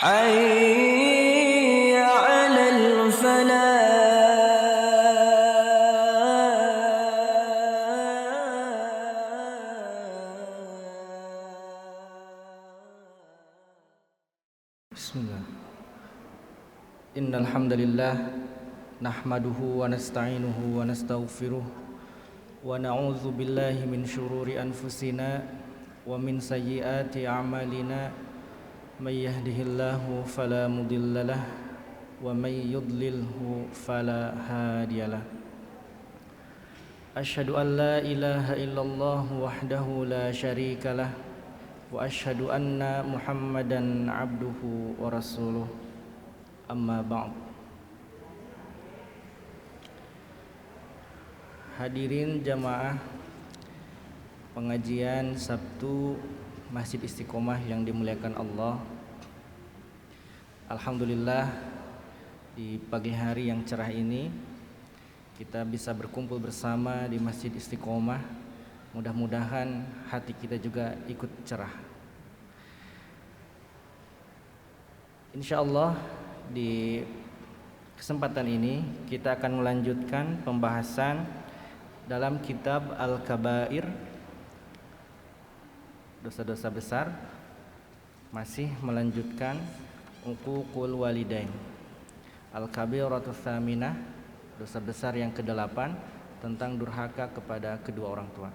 حي على الفلاح. Bismillah. Innal hamdalillah nahmaduhu wa nasta'inuhu wa nastaghfiruh wa na'udzu billahi min syururi anfusina wa min sayyiati a'malina may yahdihillahu fala mudhillalah wa may yudlilhu fala hadiyalah. Asyhadu an la ilaha illallah wahdahu la syarikalah wa asyhadu anna Muhammadan abduhu wa rasuluh. Amma ba'd. Hadirin jamaah pengajian Sabtu Masjid Istiqomah yang dimuliakan Allah. Alhamdulillah di pagi hari yang cerah ini kita bisa berkumpul bersama di Masjid Istiqomah. Mudah-mudahan hati kita juga ikut cerah. Insyaallah di kesempatan ini kita akan melanjutkan pembahasan dalam kitab Al-Kabair, dosa-dosa besar, masih melanjutkan uququl walidain. Al-Kabiratus Tsaminah, dosa besar yang ke-8 tentang durhaka kepada kedua orang tua.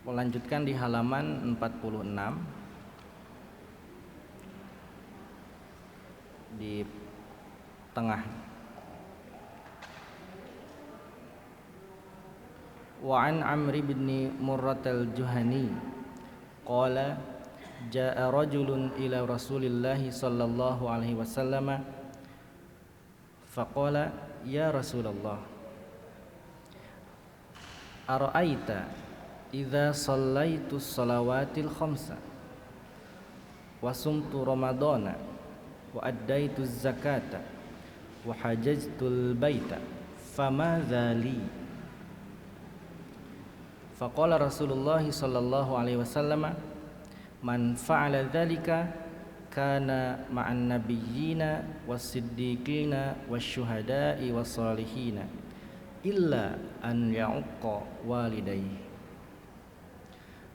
Melanjutkan di halaman 46 di tengah. Wa an Amr bin Murrah al-Juhani qala jaa rajulun ila Rasulillah sallallahu alaihi wasallam faqala ya Rasulullah ara'aita idza shallaitu shalawatil khamsa wa sumtu ramadana wa addaitu zakata wa hajajtul baita fama dzali. Faqala Rasulullah sallallahu alaihi wasallam man fa'ala dzalika kana ma'an nabiyyina was-siddiqina wasyuhada'i was-salihina illa an ya'uqqa walidayhi.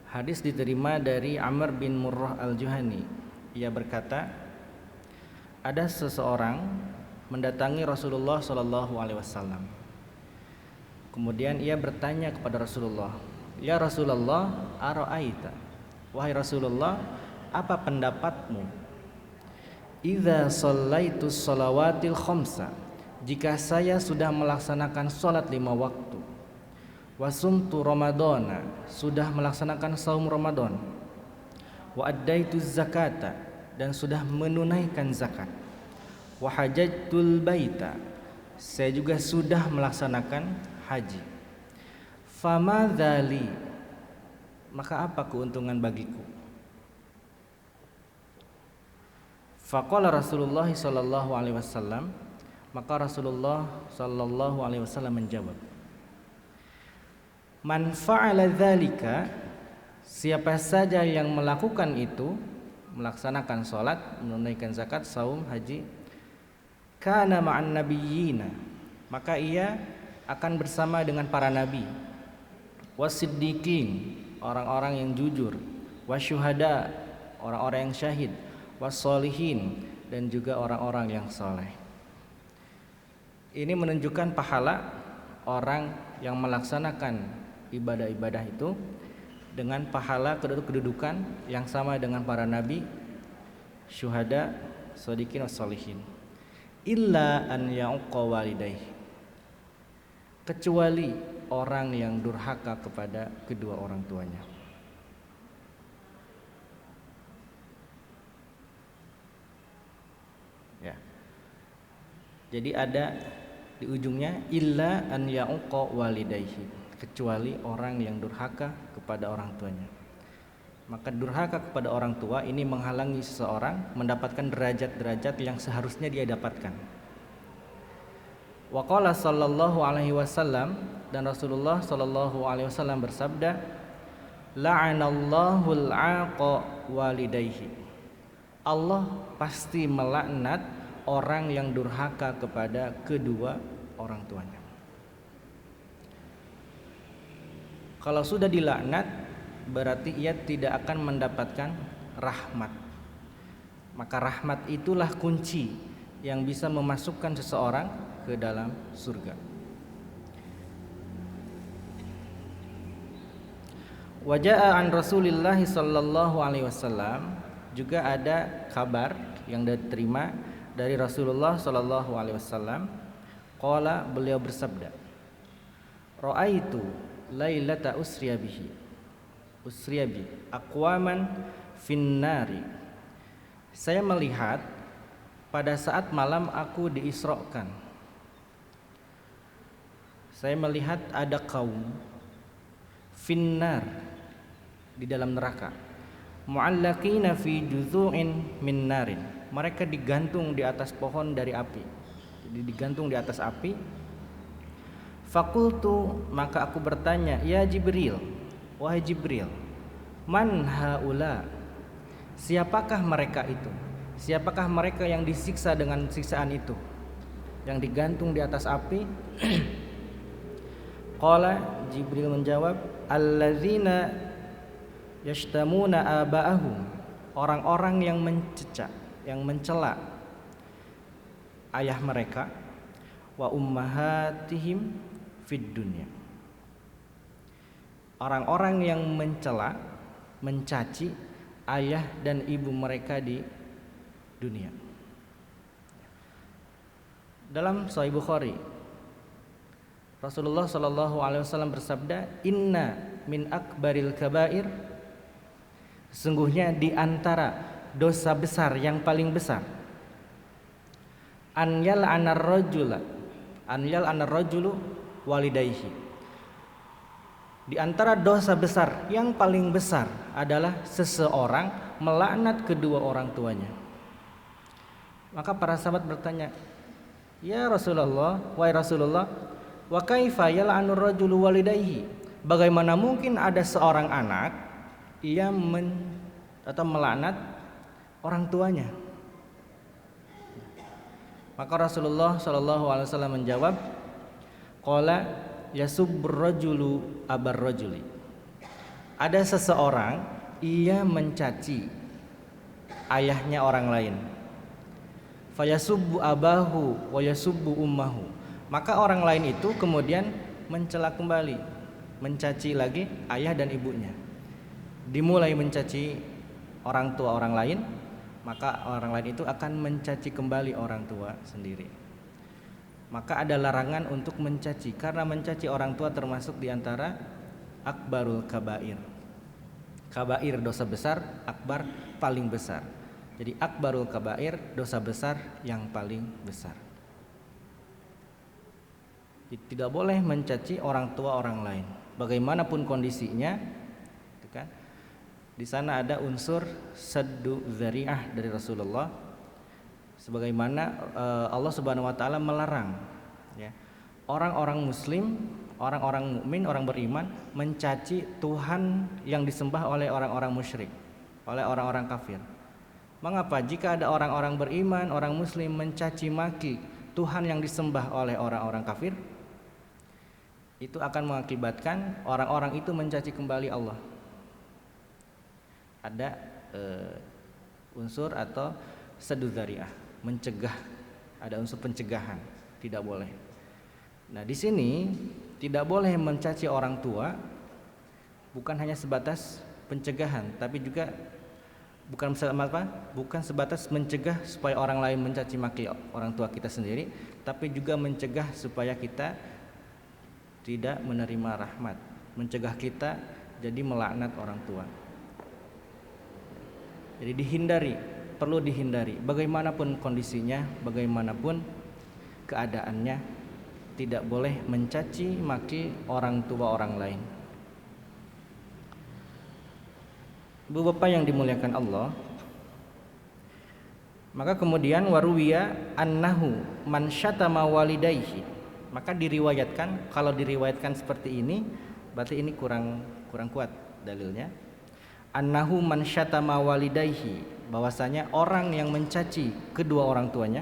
Hadis diterima dari Amr bin Murrah al-Juhani. Ia berkata, ada seseorang mendatangi Rasulullah sallallahu alaihi wasallam. Kemudian ia bertanya kepada Rasulullah, "Ya Rasulullah, ara'aita?" Wahai Rasulullah, apa pendapatmu? Idza shallaitus shalawatil khamsa, jika saya sudah melaksanakan salat 5 waktu. Wasumtu ramadana, sudah melaksanakan saum Ramadan. Wa addaituz zakata, dan sudah menunaikan zakat. Wa hajajtul baita, saya juga sudah melaksanakan haji. Fama dzali, maka apa keuntungan bagiku? Faqala Rasulullah sallallahu alaihi wasallam, maka Rasulullah sallallahu alaihi wasallam menjawab, man fa'ala dzalika, siapa saja yang melakukan itu, melaksanakan salat, menunaikan zakat, saum, haji, kana ma'an nabiyyina, maka ia akan bersama dengan para nabi, wasiddiqin, orang-orang yang jujur, wasyuhada, orang-orang yang syahid, wassolihin, dan juga orang-orang yang soleh. Ini menunjukkan pahala orang yang melaksanakan ibadah-ibadah itu dengan pahala kedudukan yang sama dengan para nabi, syuhada, shodiqin, wassolihin. Illa an ya'uqqa walidayhi, kecuali orang yang durhaka kepada kedua orang tuanya. Ya. Jadi ada di ujungnya illa an ya'uqqa walidayhi, kecuali orang yang durhaka kepada orang tuanya. Maka durhaka kepada orang tua ini menghalangi seseorang mendapatkan derajat-derajat yang seharusnya dia dapatkan. Wa qala sallallahu alaihi wasallam, dan Rasulullah sallallahu alaihi wasallam bersabda, la'anallahul 'aqa walidayhi. Allah pasti melaknat orang yang durhaka kepada kedua orang tuanya. Kalau sudah dilaknat, berarti ia tidak akan mendapatkan rahmat. Maka rahmat itulah kunci yang bisa memasukkan seseorang ke dalam surga. Wa jaa an Rasulillah sallallahu alaihi wasallam, juga ada kabar yang diterima dari Rasulullah sallallahu alaihi wasallam. Qala, beliau bersabda, Ra'aitu lailata usriya bi aqwaman finnari. Saya melihat pada saat malam aku diisrokan, saya melihat ada kaum finnar, di dalam neraka, mu'allaqina fi juzu'in min narin. Mereka digantung di atas pohon dari api, jadi digantung di atas api. Fakultu, maka aku bertanya, ya Jibril, wahai Jibril, man haula, siapakah mereka itu? Siapakah mereka yang disiksa dengan siksaan itu, yang digantung di atas api? Qala, Jibril menjawab, alladzina yashtamuna aba'ahum, orang-orang yang mencela, yang mencela ayah mereka, wa ummahatihim fid dunya, orang-orang yang mencela, mencaci ayah dan ibu mereka di dunia. Dalam Sahih Bukhari, Rasulullah sallallahu alaihi wasallam bersabda, inna min akbaril kabair, sesungguhnya di antara dosa besar yang paling besar, an yal'anar rajulu walidayhi, di antara dosa besar yang paling besar adalah seseorang melaknat kedua orang tuanya. Maka para sahabat bertanya, ya Rasulullah, wahai Rasulullah, wa kaifa yal'anur rajulu walidayhi, bagaimana mungkin ada seorang anak ia melaknat orang tuanya? Maka Rasulullah sallallahu alaihi wasallam menjawab, qala yasubbur rajulu abar rajuli, ada seseorang ia mencaci ayahnya orang lain, fayasubbu abahu wa yasubbu ummahu, maka orang lain itu kemudian mencela kembali, mencaci lagi ayah dan ibunya. Dimulai mencaci orang tua orang lain, maka orang lain itu akan mencaci kembali orang tua sendiri. Maka ada larangan untuk mencaci, karena mencaci orang tua termasuk diantara akbarul kabair. Kabair dosa besar, akbar paling besar. Jadi akbarul kabair dosa besar yang paling besar. Tidak boleh mencaci orang tua orang lain, bagaimanapun kondisinya, gitu kan? Di sana ada unsur saddu dzari'ah dari Rasulullah, sebagaimana Allah Subhanahu wa taala melarang, ya, orang-orang muslim, orang-orang mukmin, orang beriman mencaci Tuhan yang disembah oleh orang-orang musyrik, oleh orang-orang kafir. Mengapa? Jika ada orang-orang beriman, orang muslim mencaci maki Tuhan yang disembah oleh orang-orang kafir, itu akan mengakibatkan orang-orang itu mencaci kembali Allah. Ada unsur atau saddu dzari'ah, mencegah, ada unsur pencegahan, tidak boleh. Nah, di sini tidak boleh mencaci orang tua, bukan hanya sebatas pencegahan, tapi juga bukan sebatas mencegah supaya orang lain mencaci maki orang tua kita sendiri, tapi juga mencegah supaya kita tidak menerima rahmat, mencegah kita jadi melaknat orang tua. Jadi dihindari, perlu dihindari, bagaimanapun kondisinya, bagaimanapun keadaannya, tidak boleh mencaci maki orang tua orang lain. Bapak yang dimuliakan Allah, maka kemudian waruwiya annahu man syatama walidayhi, maka diriwayatkan, kalau diriwayatkan seperti ini berarti ini kurang kuat, dalilnya annahu man syatama walidayhi, bahwasanya orang yang mencaci kedua orang tuanya,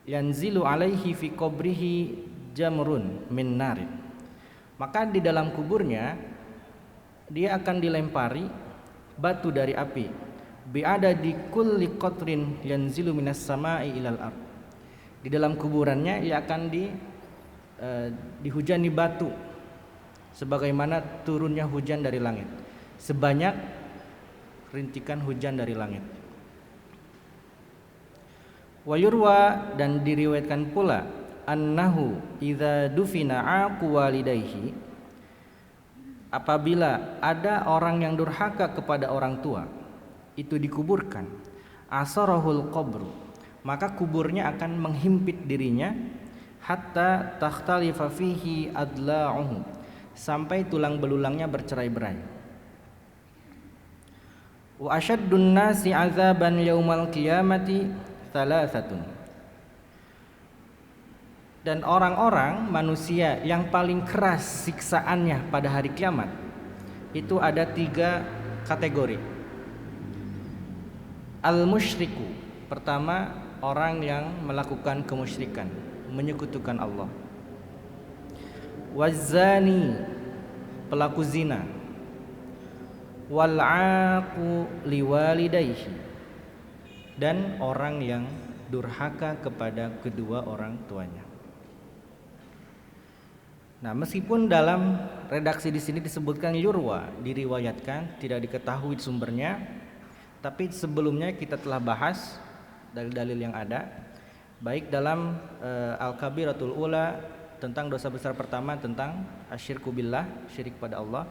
yanzilu alaihi fi qabrihi jamrun min narin, maka di dalam kuburnya dia akan dilempari batu dari api, bi'ada di kulli qatrin yanzilu minas sama'i ilal ard, di dalam kuburannya ia akan dihujani batu sebagaimana turunnya hujan dari langit, sebanyak rintikan hujan dari langit. Wa yurwa, dan diriwayatkan pula annahu idza dufina aqu walidayhi, apabila ada orang yang durhaka kepada orang tua itu dikuburkan, asarahul qabru, maka kuburnya akan menghimpit dirinya, hatta takhtalifa fihi adla'uhu, sampai tulang belulangnya bercerai-berai. Wa asyaddun nasi azaban yaumal qiyamati thalathatun, dan orang-orang manusia yang paling keras siksaannya pada hari kiamat itu ada 3 kategori. Al-musyriku, pertama orang yang melakukan kemusyrikan, menyekutukan Allah. Wazani, pelaku zina. Wal'aqu liwalidayhi, dan orang yang durhaka kepada kedua orang tuanya. Nah, meskipun dalam redaksi di sini disebutkan yurwa, diriwayatkan, tidak diketahui sumbernya, tapi sebelumnya kita telah bahas dalil-dalil yang ada, baik dalam Al-Kabiratul Ula tentang dosa besar pertama, tentang asyirku billah, syirik pada Allah,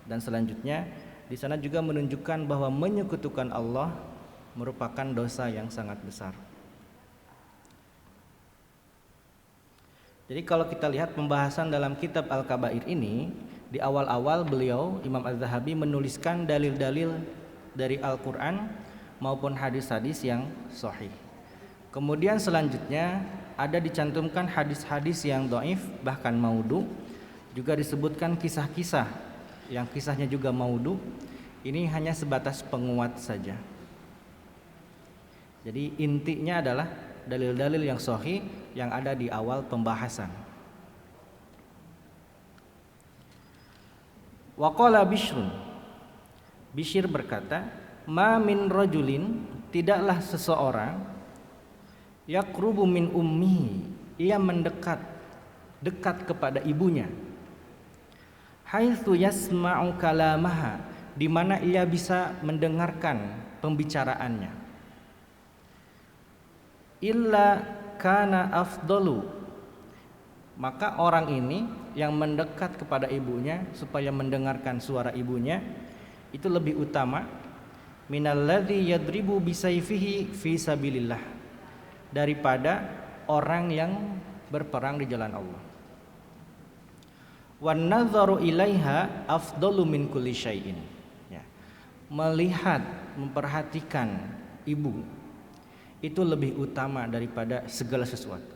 dan selanjutnya di sana juga menunjukkan bahwa menyekutukan Allah merupakan dosa yang sangat besar. Jadi kalau kita lihat pembahasan dalam kitab Al-Kabair ini, di awal-awal beliau Imam Az-Zahabi menuliskan dalil-dalil dari Al-Quran maupun hadis-hadis yang sahih. Kemudian selanjutnya ada dicantumkan hadis-hadis yang dhaif, bahkan maudhu, juga disebutkan kisah-kisah yang kisahnya juga maudhu. Ini hanya sebatas penguat saja. Jadi intinya adalah dalil-dalil yang sahih yang ada di awal pembahasan. Wa qala Bishrun, Bishr berkata, ma min rajulin, tidaklah seseorang, yaqrubu min ummihi, ia dekat kepada ibunya, haitsu yasma'u kalamaha, di mana ia bisa mendengarkan pembicaraannya, illa kana afdalu, maka orang ini yang mendekat kepada ibunya supaya mendengarkan suara ibunya itu lebih utama, minalladzi yadribu bisayfihi fi sabilillah, daripada orang yang berperang di jalan Allah. Wan nadzaru ilaiha afdalu min kulli syai'in, ya. Melihat, memperhatikan ibu itu lebih utama daripada segala sesuatu.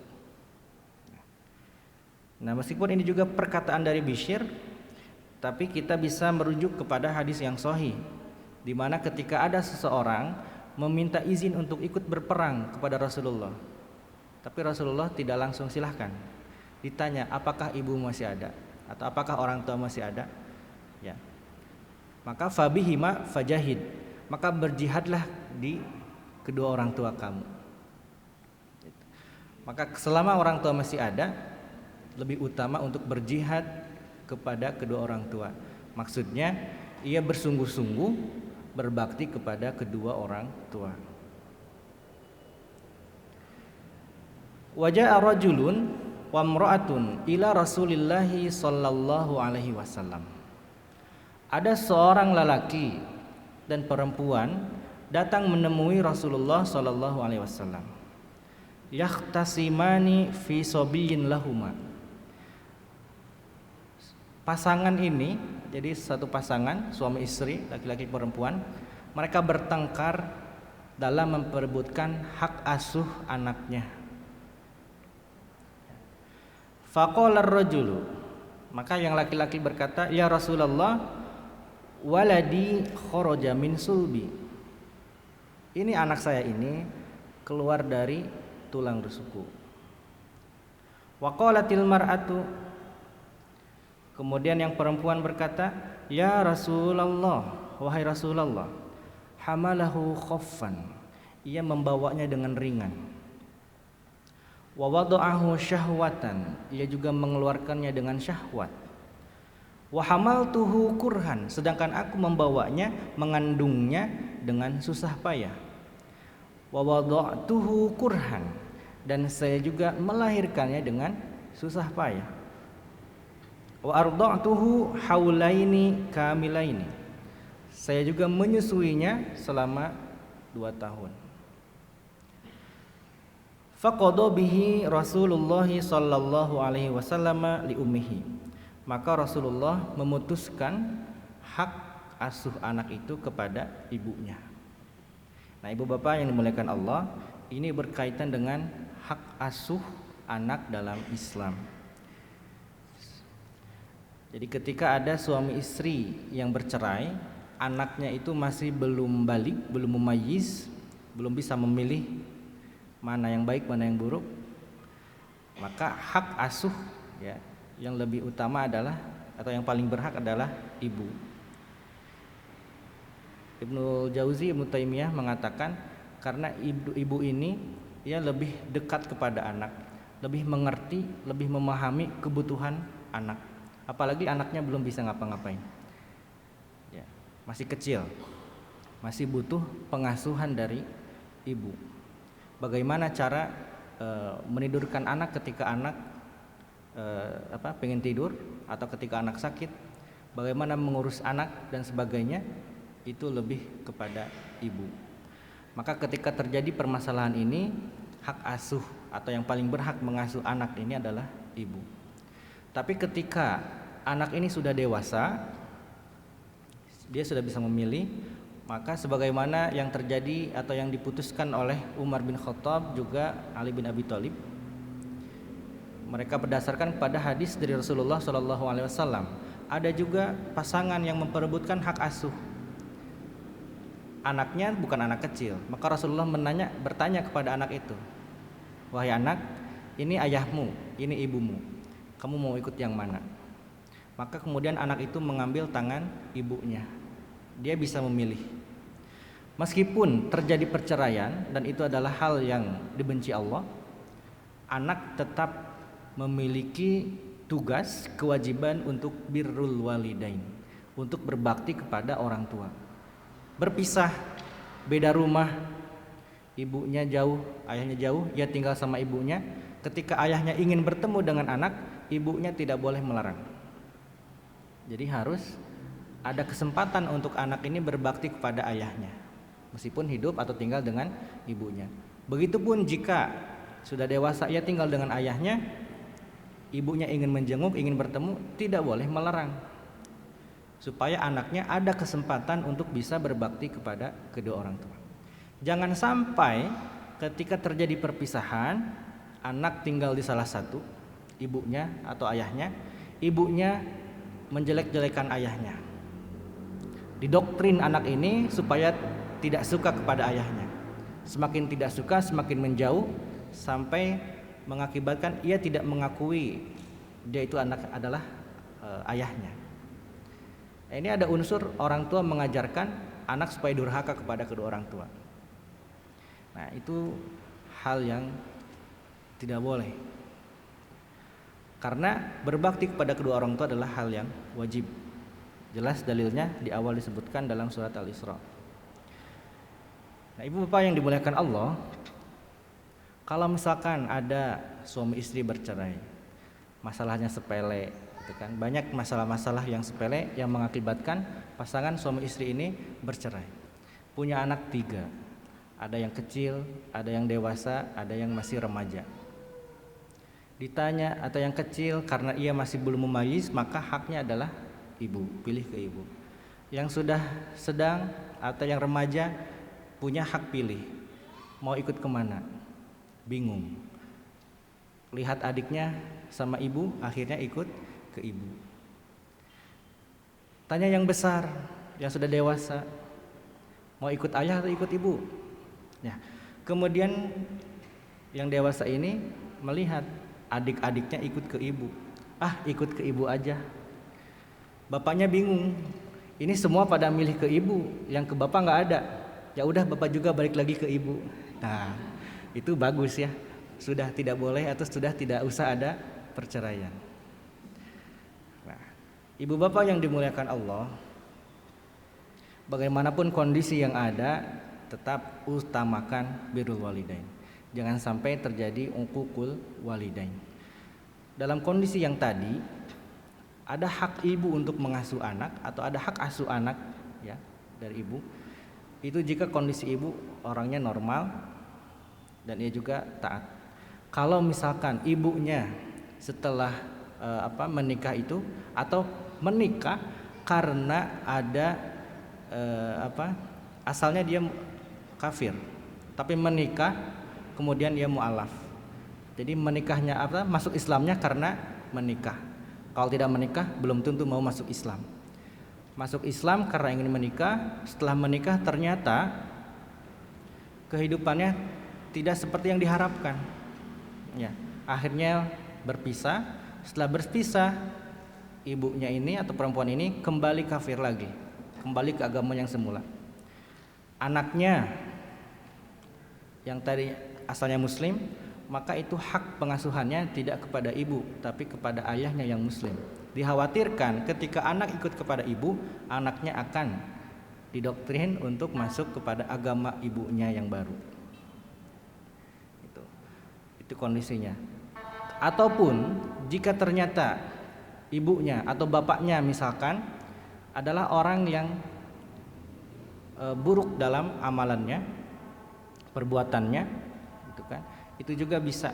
Nah, meskipun ini juga perkataan dari Bishr, tapi kita bisa merujuk kepada hadis yang sahih, di mana ketika ada seseorang meminta izin untuk ikut berperang kepada Rasulullah, tapi Rasulullah tidak langsung silahkan. Ditanya, apakah ibu masih ada atau apakah orang tua masih ada? Ya. Maka fabihima fajahid, maka berjihadlah di kedua orang tua kamu. Maka selama orang tua masih ada, lebih utama untuk berjihad kepada kedua orang tua. Maksudnya ia bersungguh-sungguh berbakti kepada kedua orang tua. Waja'a rajulun wa imra'atun ila Rasulillahi sallallahu alaihi wasallam. Ada seorang lelaki dan perempuan datang menemui Rasulullah sallallahu alaihi wasallam. Yahtasimani fi sabiyin lahuma. Pasangan ini, jadi satu pasangan suami istri, laki-laki perempuan, mereka bertengkar dalam memperebutkan hak asuh anaknya. Faqala ar-rajulu, maka yang laki-laki berkata, ya Rasulullah, waladi kharaja min sulbi. Ini anak saya ini keluar dari tulang rusukku. Wa qalatil mar'atu, kemudian yang perempuan berkata, ya Rasulullah, wahai Rasulullah, hamalahu khaffan, ia membawanya dengan ringan. Wa wada'ahu syahwatan, ia juga mengeluarkannya dengan syahwat. Wa hamaltuhu kurhan, sedangkan aku membawanya, mengandungnya dengan susah payah. Wa wada'tuhu kurhan, dan saya juga melahirkannya dengan susah payah. Wa arda'tuhu haulaini kamilaini, saya juga menyusuinya selama 2 tahun. Faqada bihi Rasulullah sallallahu alaihi wasallam li ummihi, maka Rasulullah memutuskan hak asuh anak itu kepada ibunya. Nah, ibu bapak yang dimuliakan Allah, ini berkaitan dengan hak asuh anak dalam Islam. Jadi ketika ada suami istri yang bercerai, anaknya itu masih belum balik, belum mumayyiz, belum bisa memilih mana yang baik, mana yang buruk, maka hak asuh ya yang lebih utama adalah, atau yang paling berhak adalah ibu. Ibnu Jauzi, Ibnu Taimiyah mengatakan karena ibu ini ia lebih dekat kepada anak, lebih mengerti, lebih memahami kebutuhan anak. Apalagi anaknya belum bisa ngapa-ngapain, ya, masih kecil, masih butuh pengasuhan dari ibu. Bagaimana cara menidurkan anak ketika anak pengen tidur, atau ketika anak sakit, bagaimana mengurus anak dan sebagainya, itu lebih kepada ibu. Maka ketika terjadi permasalahan ini, hak asuh atau yang paling berhak mengasuh anak ini adalah ibu. Tapi ketika anak ini sudah dewasa, dia sudah bisa memilih, maka sebagaimana yang terjadi atau yang diputuskan oleh Umar bin Khattab juga Ali bin Abi Thalib, mereka berdasarkan pada hadis dari Rasulullah SAW. Ada juga pasangan yang memperebutkan hak asuh. Anaknya bukan anak kecil, maka Rasulullah bertanya kepada anak itu, wahai anak, ini ayahmu, ini ibumu, kamu mau ikut yang mana? Maka kemudian anak itu mengambil tangan ibunya. Dia bisa memilih. Meskipun terjadi perceraian dan itu adalah hal yang dibenci Allah, anak tetap memiliki tugas, kewajiban untuk birrul walidain, untuk berbakti kepada orang tua. Berpisah, beda rumah, ibunya jauh, ayahnya jauh, ia tinggal sama ibunya. Ketika ayahnya ingin bertemu dengan anak, ibunya tidak boleh melarang. Jadi harus ada kesempatan untuk anak ini berbakti kepada ayahnya, meskipun hidup atau tinggal dengan ibunya. Begitupun jika sudah dewasa ia tinggal dengan ayahnya, ibunya ingin menjenguk, ingin bertemu, tidak boleh melarang, supaya anaknya ada kesempatan untuk bisa berbakti kepada kedua orang tua. Jangan sampai ketika terjadi perpisahan, anak tinggal di salah satu, ibunya atau ayahnya, ibunya menjelek-jelekan ayahnya. Didoktrin anak ini supaya tidak suka kepada ayahnya. Semakin tidak suka, semakin menjauh, sampai mengakibatkan ia tidak mengakui dia itu adalah ayahnya. Ini ada unsur orang tua mengajarkan anak supaya durhaka kepada kedua orang tua. Nah, itu hal yang tidak boleh. Karena berbakti kepada kedua orang tua adalah hal yang wajib. Jelas dalilnya di awal disebutkan dalam surat Al-Isra. Nah, ibu bapak yang dimuliakan Allah, kalau misalkan ada suami istri bercerai, masalahnya sepele, gitu kan? Banyak masalah-masalah yang sepele yang mengakibatkan pasangan suami istri ini bercerai. Punya anak 3, ada yang kecil, ada yang dewasa, ada yang masih remaja. Ditanya, atau yang kecil karena ia masih belum mumayyiz, maka haknya adalah ibu, pilih ke ibu. Yang sudah sedang atau yang remaja punya hak pilih, mau ikut kemana, bingung. Lihat adiknya sama ibu, akhirnya ikut ke ibu. Tanya yang besar, yang sudah dewasa, mau ikut ayah atau ikut ibu. Ya. Kemudian yang dewasa ini melihat adik-adiknya ikut ke ibu. Ikut ke ibu aja. Bapaknya bingung. Ini semua pada milih ke ibu, yang ke bapak nggak ada. Ya udah bapak juga balik lagi ke ibu. Nah, itu bagus ya. Sudah tidak boleh atau sudah tidak usah ada perceraian. Nah, ibu bapak yang dimuliakan Allah, bagaimanapun kondisi yang ada, tetap utamakan birrul walidain. Jangan sampai terjadi uququl walidain. Dalam kondisi yang tadi, ada hak ibu untuk mengasuh anak atau ada hak asuh anak ya dari ibu. Itu jika kondisi ibu orangnya normal dan ia juga taat. Kalau misalkan ibunya setelah menikah itu atau menikah karena ada asalnya dia kafir, tapi menikah kemudian dia mu'alaf. Jadi menikahnya masuk Islamnya karena menikah. Kalau tidak menikah belum tentu mau masuk Islam. Masuk Islam karena ingin menikah, setelah menikah ternyata kehidupannya tidak seperti yang diharapkan. Ya, akhirnya berpisah. Setelah berpisah, ibunya ini atau perempuan ini kembali kafir lagi, kembali ke agama yang semula. Anaknya yang tadi asalnya muslim, maka itu hak pengasuhannya tidak kepada ibu tapi kepada ayahnya yang muslim. Dikhawatirkan ketika anak ikut kepada ibu, anaknya akan didoktrin untuk masuk kepada agama ibunya yang baru. Itu kondisinya. Ataupun jika ternyata ibunya atau bapaknya misalkan adalah orang yang buruk dalam amalannya, perbuatannya, gitu kan? Itu juga bisa.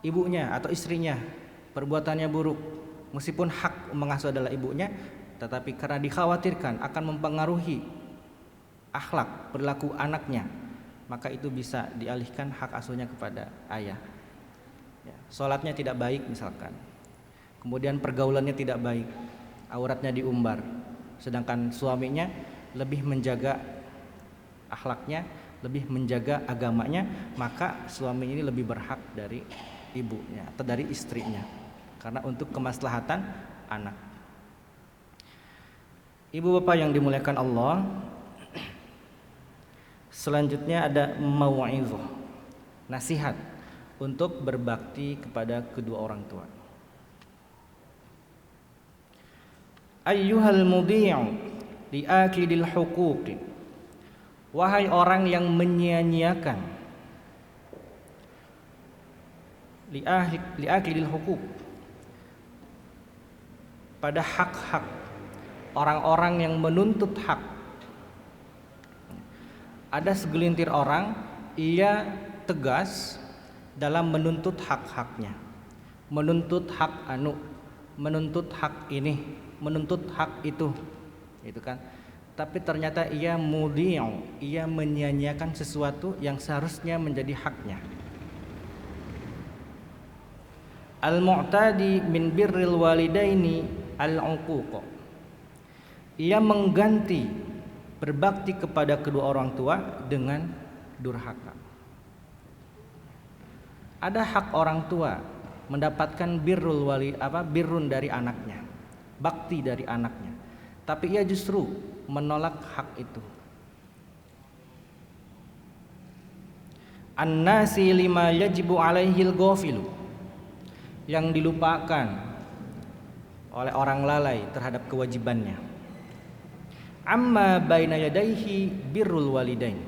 Ibunya atau istrinya perbuatannya buruk, meskipun hak mengasuh adalah ibunya, tetapi karena dikhawatirkan akan mempengaruhi akhlak perilaku anaknya, maka itu bisa dialihkan hak asuhnya kepada ayah. Ya, sholatnya tidak baik misalkan, kemudian pergaulannya tidak baik, auratnya diumbar, sedangkan suaminya lebih menjaga akhlaknya, lebih menjaga agamanya, maka suami ini lebih berhak dari ibunya atau dari istrinya, karena untuk kemaslahatan anak. Ibu bapak yang dimuliakan Allah, selanjutnya ada mau'izah, nasihat untuk berbakti kepada kedua orang tua. Ayyuhal mudhi'u li'akidil huquqi, wahai orang yang menyia-nyiakan li'akidil huquq, pada hak-hak orang-orang yang menuntut hak. Ada segelintir orang ia tegas dalam menuntut hak-haknya, menuntut hak menuntut hak ini, menuntut hak itu kan. Tapi ternyata ia mudhi'u, ia menyia-nyiakan sesuatu yang seharusnya menjadi haknya. Al-mu'tadi min birril walidaini al-uquq, ia mengganti berbakti kepada kedua orang tua dengan durhaka. Ada hak orang tua mendapatkan birrun dari anaknya, bakti dari anaknya, tapi ia justru menolak hak itu. An-nasi lima yajibu alaihil ghafilu, yang dilupakan oleh orang lalai terhadap kewajibannya. Amma baina yadaihi birrul walidain,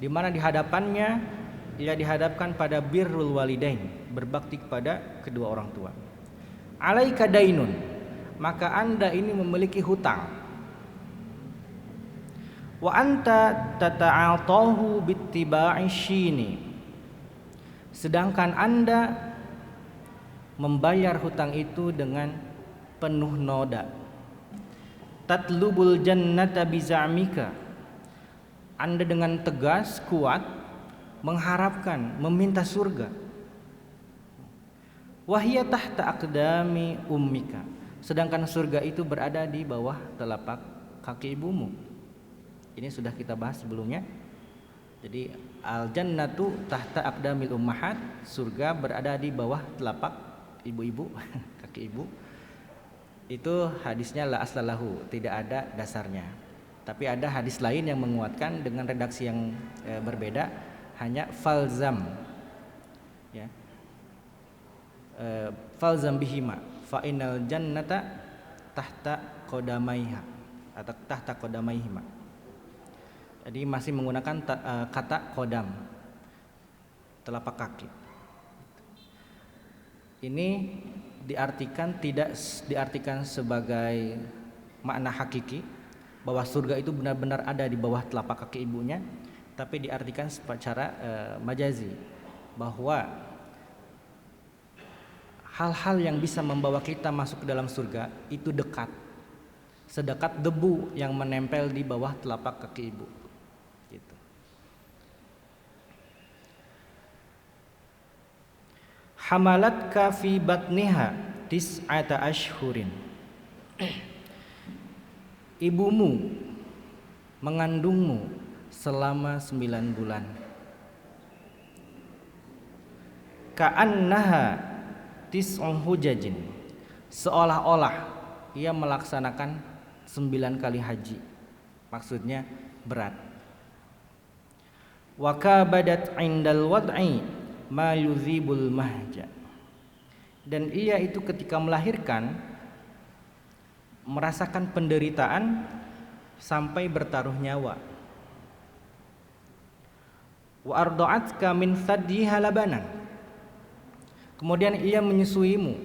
di mana di hadapannya ia dihadapkan pada birrul walidain, berbakti kepada kedua orang tua. Alaika dainun, maka Anda ini memiliki hutang. Wa anta tata'atahu bittiba'i syini, sedangkan Anda membayar hutang itu dengan penuh noda. Tatlubul jannata bizamika, Anda dengan tegas kuat mengharapkan, meminta surga. Wahia tahta aqdami ummika, sedangkan surga itu berada di bawah telapak kaki ibumu. Ini sudah kita bahas sebelumnya. Jadi al-jannatu tahta aqdamil ummahat, surga berada di bawah telapak ibu-ibu, kaki ibu. Itu hadisnya la aslalahu, tidak ada dasarnya. Tapi ada hadis lain yang menguatkan dengan redaksi yang berbeda, hanya falzam, ya, falzam bihima fa innal jannata tahta qadamaiha atau tahta qadamaihima. Jadi masih menggunakan kata qadam, telapak kaki. Ini tidak diartikan sebagai makna hakiki bahwa surga itu benar-benar ada di bawah telapak kaki ibunya, tapi diartikan secara majazi bahwa hal-hal yang bisa membawa kita masuk ke dalam surga itu dekat, sedekat debu yang menempel di bawah telapak kaki ibu. Gitu. Hamalatka fi batniha tis'ata ashhurin. Ibumu mengandungmu selama 9 bulan. Ka'annaha tis'un hujajin. Seolah-olah ia melaksanakan 9 kali haji. Maksudnya berat. Wa kabadat 'indal wad'i ma yuzibul mahja. Dan ia itu ketika melahirkan merasakan penderitaan sampai bertaruh nyawa. Wa arda'atka min thadyiha labanan. Kemudian ia menyusuimu.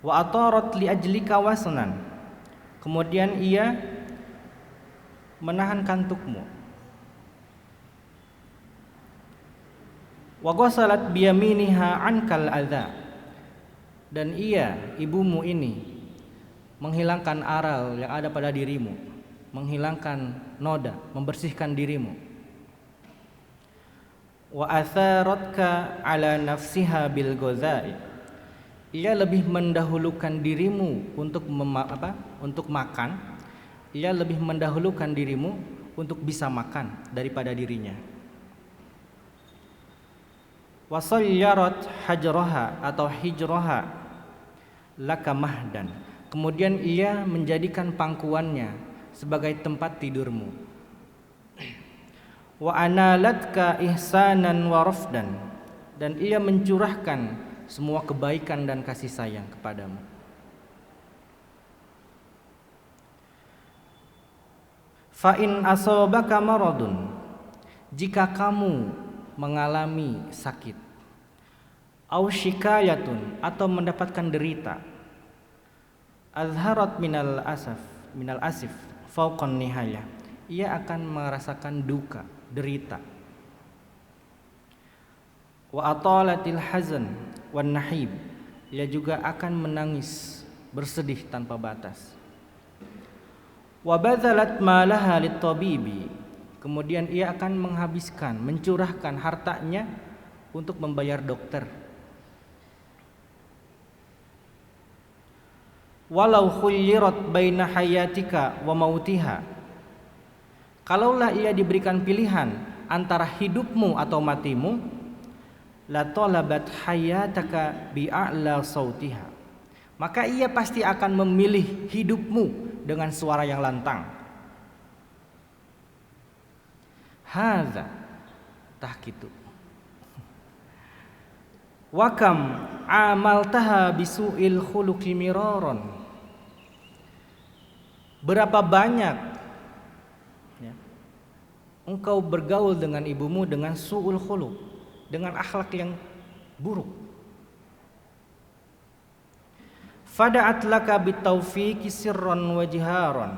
Wa atarat li ajlika wasnan. Kemudian ia menahan kantukmu. Wa ghasalat biyaminiha ankal adza. Dan ia, ibumu ini, menghilangkan aral yang ada pada dirimu, menghilangkan noda, membersihkan dirimu. Wa atharatka ala nafsiha bil ghazai. Ia lebih mendahulukan dirimu untuk untuk makan. Ia lebih mendahulukan dirimu untuk bisa makan daripada dirinya. Wa sayyarat hajraha atau hijraha laka mahdan. Kemudian ia menjadikan pangkuannya sebagai tempat tidurmu. Wa analatka ihsanan wa rafdan. Dan ia mencurahkan semua kebaikan dan kasih sayang kepadamu. Fa in asabaka maradun. Jika kamu mengalami sakit, au syikayatun atau mendapatkan derita, azharat minal asif fauqan nihayah. Ia akan merasakan duka, derita. Wa atalatil hazan wan nahib. Ia juga akan menangis, bersedih tanpa batas. Wa badzalat malaha lit-tabibi. Kemudian ia akan menghabiskan, mencurahkan hartanya untuk membayar dokter. Walau khuyyirat baina hayatika wa mautiha. Kalaulah ia diberikan pilihan antara hidupmu atau matimu, la talabat hayataka bi a'la sautiha. Maka ia pasti akan memilih hidupmu dengan suara yang lantang. Hadza tahkitu. Wa kam amaltaha bisu'il khuluqi miraron. Berapa banyak ya, engkau bergaul dengan ibumu dengan su'ul khuluq, dengan akhlak yang buruk. Fada'at laka bitaufiqi sirran wa jiharan.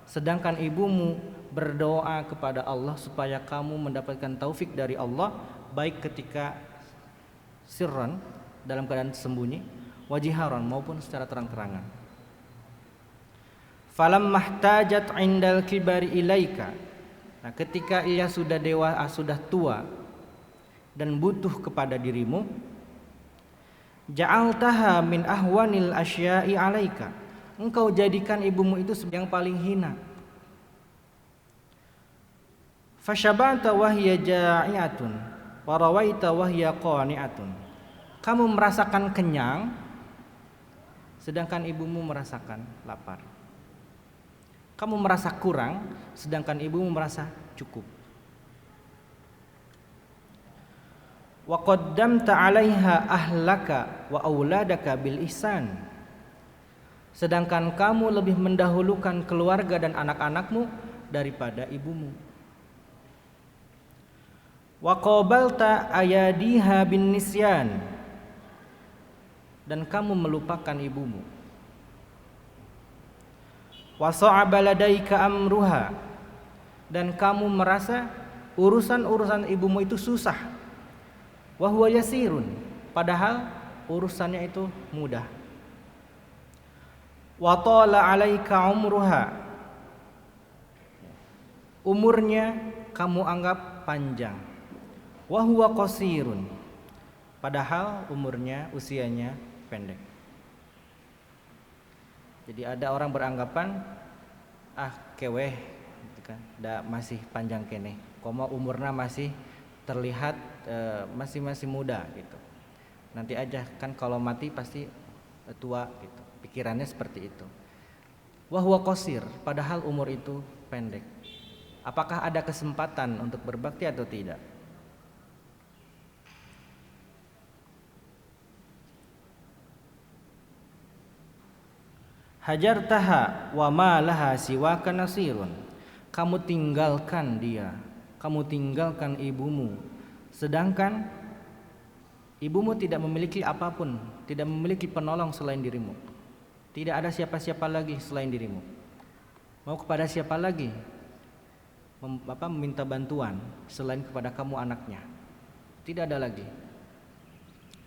Sedangkan ibumu berdoa kepada Allah supaya kamu mendapatkan taufik dari Allah, baik ketika sirran, dalam keadaan sembunyi, wajiharan, maupun secara terang-terangan. Falam mahtajat indal kibari ilaika. Nah, ketika ia sudah sudah tua dan butuh kepada dirimu, Ja'altaha min ahwanil asya'i 'alaika. Engkau jadikan ibumu itu yang paling hina. Fasyaba'ta wa hiya ja'iatun wa rawaita wa hiya qani'atun. Kamu merasakan kenyang sedangkan ibumu merasakan lapar. Kamu merasa kurang sedangkan ibumu merasa cukup. Wa qaddamta 'alaiha ahlaka wa auladaka bil ihsan. Sedangkan kamu lebih mendahulukan keluarga dan anak-anakmu daripada ibumu. Wa qabalta ayadiha bin nisyan. Dan kamu melupakan ibumu. Wa sa'aba ladaika amruha. Dan kamu merasa urusan-urusan ibumu itu susah. Wa huwa yasirun, padahal urusannya itu mudah. Wa tala 'alaika umruha. Umurnya kamu anggap panjang. Wa huwa qasirun, padahal umurnya, usianya pendek. Jadi ada orang beranggapan keweh gitu kan, masih panjang kene. Koma umurna masih terlihat masih muda gitu. Nanti aja kan kalau mati pasti tua gitu. Pikirannya seperti itu. Wa huwa qasir, padahal umur itu pendek. Apakah ada kesempatan untuk berbakti atau tidak? Hajartaha wa ma laha siwaka nasirun. Kamu tinggalkan dia, kamu tinggalkan ibumu, sedangkan ibumu tidak memiliki apapun, tidak memiliki penolong selain dirimu. Tidak ada siapa-siapa lagi selain dirimu. Mau kepada siapa lagi meminta bantuan selain kepada kamu anaknya? Tidak ada lagi.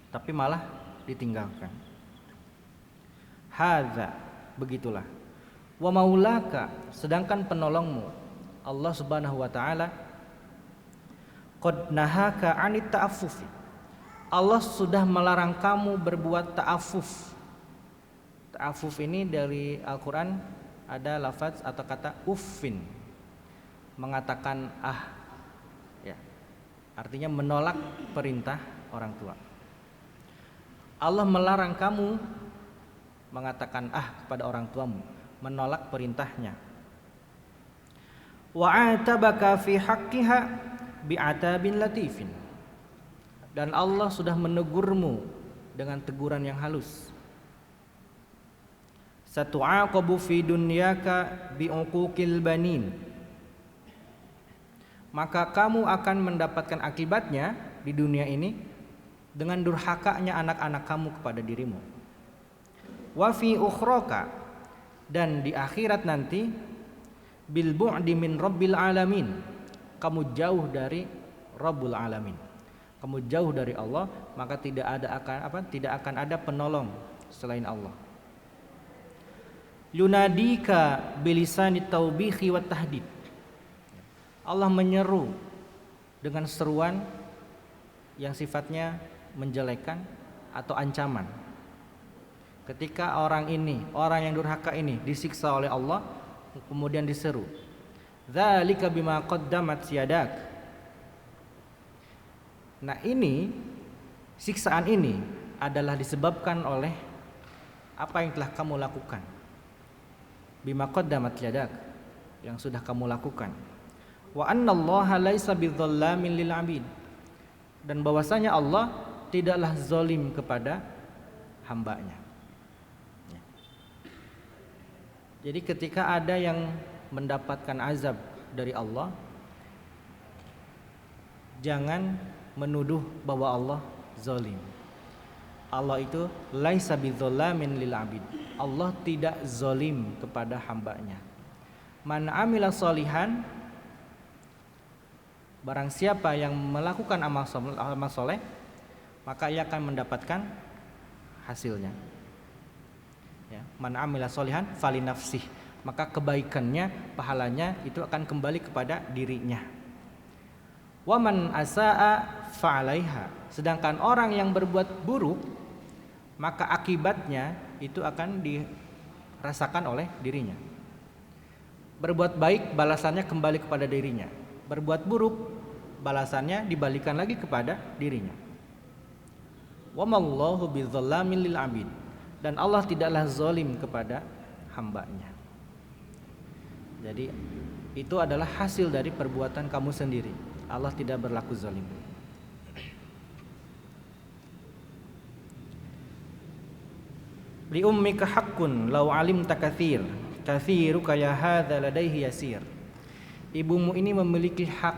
Tapi malah ditinggalkan. Hadza, begitulah. Wa maulaka, sedangkan penolongmu Allah Subhanahu wa taala qad nahaka 'anit ta'affufi. Allah sudah melarang kamu berbuat ta'affuf. Ta'affuf ini dari Al-Qur'an ada lafaz atau kata uffin, mengatakan ya. Artinya menolak perintah orang tua. Allah melarang kamu mengatakan kepada orang tuamu, menolak perintahnya. Wa atabaka fi haqqiha bi'atabin latifin. Dan Allah sudah menegurmu dengan teguran yang halus. Satu'aqabu fi dunyaka bi'uquqil banin. Maka kamu akan mendapatkan akibatnya di dunia ini dengan durhakanya anak-anak kamu kepada dirimu. Wa fi ukhraka, dan di akhirat nanti bil bu'di min rabbil alamin. Kamu jauh dari Rabbul alamin. Kamu jauh dari Allah, maka tidak akan ada penolong selain Allah. Yunadika bilisanit taubihi wat tahdid. Allah menyeru dengan seruan yang sifatnya menjelekan atau ancaman. Ketika orang yang durhaka ini disiksa oleh Allah, kemudian diseru, dzalika bima qaddamat yadak. Nah, siksaan ini adalah disebabkan oleh apa yang telah kamu lakukan. Bima qaddamat yadak, yang sudah kamu lakukan. Wa annallaha laisa bidzallamin lil 'abid. Dan bahwasanya Allah tidaklah zalim kepada hambanya. Jadi ketika ada yang mendapatkan azab dari Allah, jangan menuduh bahwa Allah zalim. Allah itu laisa bidzallamin lil 'abid. Allah tidak zalim kepada hambanya. Man amila sholihan, barang siapa yang melakukan amal soleh, maka ia akan mendapatkan hasilnya. Ya, man amila sholihan fali nafsih, maka kebaikannya, pahalanya itu akan kembali kepada dirinya. Wa man asaa fa 'alaiha, sedangkan orang yang berbuat buruk, maka akibatnya itu akan dirasakan oleh dirinya. Berbuat baik balasannya kembali kepada dirinya. Berbuat buruk balasannya dibalikan lagi kepada dirinya. Wa mallahu bidzallamil lil abid. Dan Allah tidaklah zalim kepada hambanya. Jadi itu adalah hasil dari perbuatan kamu sendiri. Allah tidak berlaku zalim. Li ummika haqqun law alimta katsir katsiruka ya hadza ladaihi yasir. Ibumu ini memiliki hak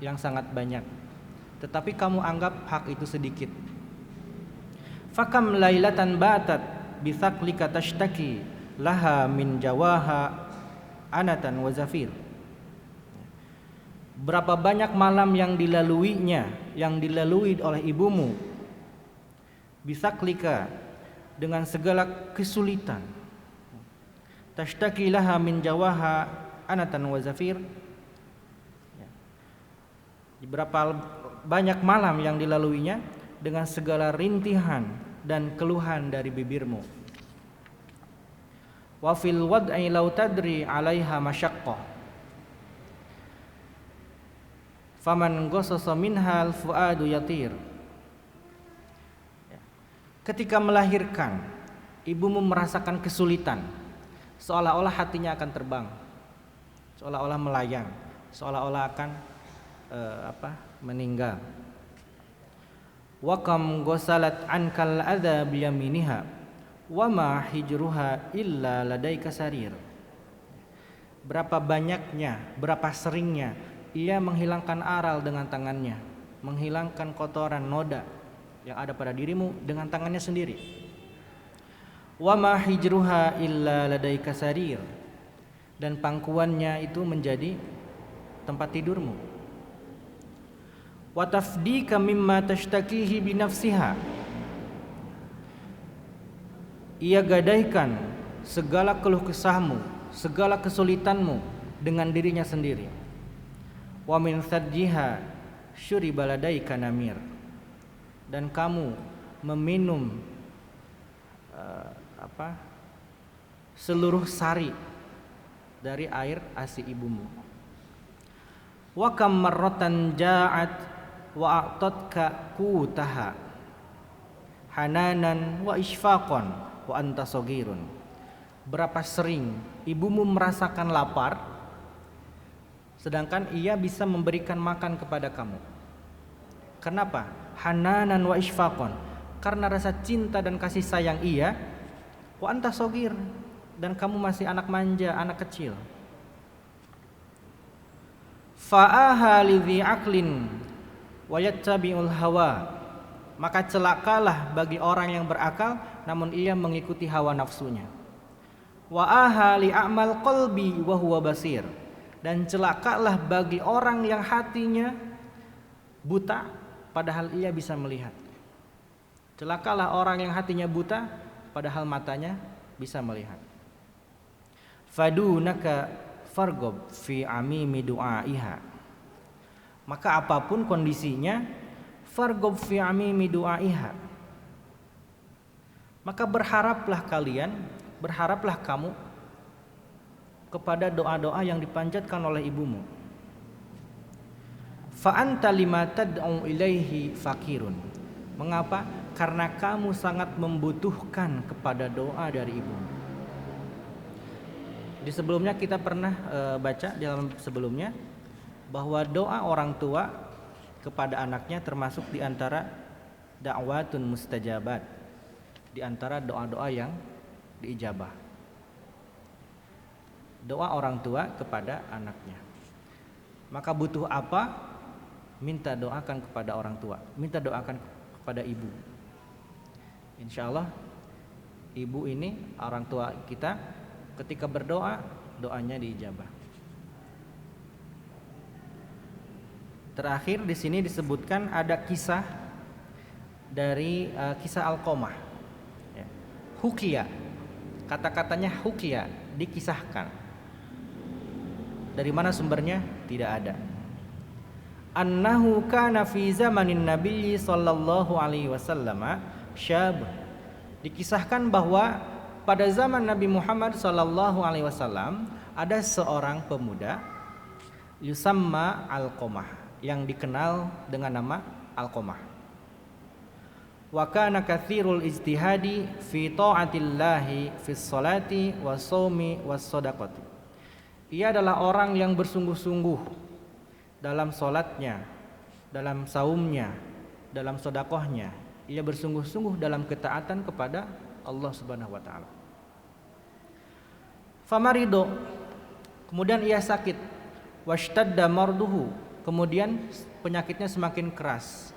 yang sangat banyak, tetapi kamu anggap hak itu sedikit. Fakam lailatan batat bisaklika tashtaki laha min jawaha anatan wa zafir. Berapa banyak malam yang dilaluinya, yang dilalui oleh ibumu, bisaklika, dengan segala kesulitan. Tashtaki laha min jawaha anatan wa zafir. Berapa banyak malam yang dilaluinya dengan segala rintihan dan keluhan dari bibirmu. Wa fil wad'i law tadri 'alaiha masyaqqah. Faman ghasasa minhal fuadu yatir. Ketika melahirkan, ibumu merasakan kesulitan, seolah-olah hatinya akan terbang, seolah-olah melayang, seolah-olah akan meninggal. Wa kam ghasalat ankal adza biyaminiha wa ma hijruha illa ladaika sarir. Berapa banyaknya, berapa seringnya ia menghilangkan aral dengan tangannya, menghilangkan kotoran noda yang ada pada dirimu dengan tangannya sendiri. Wa ma hijruha illa ladaika sarir. Dan pangkuannya itu menjadi tempat tidurmu. Wa tafdika mimma tashtakihi bi nafsiha. Ia gadaikan segala keluh kesahmu, segala kesulitanmu dengan dirinya sendiri. Wa min sadjiha syuriba ladaika namir. Dan kamu meminum seluruh sari dari air ASI ibumu. Wa kam marratan ja'at wa a'tatka qutaha hananan wa isfaqan wa anta saghirun. Berapa sering ibumu merasakan lapar sedangkan ia bisa memberikan makan kepada kamu. Kenapa? Hananan wa isfaqan, karena rasa cinta dan kasih sayang ia. Wa anta saghir, dan kamu masih anak manja, anak kecil. Fa'aha lidhi aqlin wa yattabi'ul hawa. Maka celakalah bagi orang yang berakal namun ia mengikuti hawa nafsunya. Wa aha li a'mal qalbi wa huwa basir. Dan celakalah bagi orang yang hatinya buta padahal ia bisa melihat. Celakalah orang yang hatinya buta padahal matanya bisa melihat. Fadunaka fargob fi amimi du'aiha. Maka apapun kondisinya, fargob fi amimi du'aiha. Maka berharaplah kamu kepada doa-doa yang dipanjatkan oleh ibumu. Fa anta lima tad'u ilaihi fakirun. Mengapa? Karena kamu sangat membutuhkan kepada doa dari ibumu. Di sebelumnya kita pernah baca di dalam sebelumnya bahwa doa orang tua kepada anaknya termasuk di antara da'watun mustajabat, di antara doa-doa yang diijabah. Doa orang tua kepada anaknya. Maka butuh apa? Minta doakan kepada orang tua, minta doakan kepada ibu. Insya Allah ibu ini orang tua kita, ketika berdoa doanya diijabah. Terakhir di sini disebutkan ada kisah dari kisah Alqamah. Ya. Hukia, kata-katanya hukia, dikisahkan. Dari mana sumbernya? Tidak ada. Annahu kana fi zamanin Nabi sallallahu alaihi wasallam syab Dikisahkan bahwa pada zaman Nabi Muhammad SAW ada seorang pemuda yusamma Alqamah yang dikenal dengan nama Alqamah. Wa kana katsirul ijtihadi fi taatillahi fi sholati was shaumi was shadaqati. Ia adalah orang yang bersungguh-sungguh dalam salatnya, dalam saumnya, dalam sedekahnya. Ia bersungguh-sungguh dalam ketaatan kepada Allah Subhanahu wa taala. Famarido, kemudian ia sakit. Washtadda marduhu, kemudian penyakitnya semakin keras.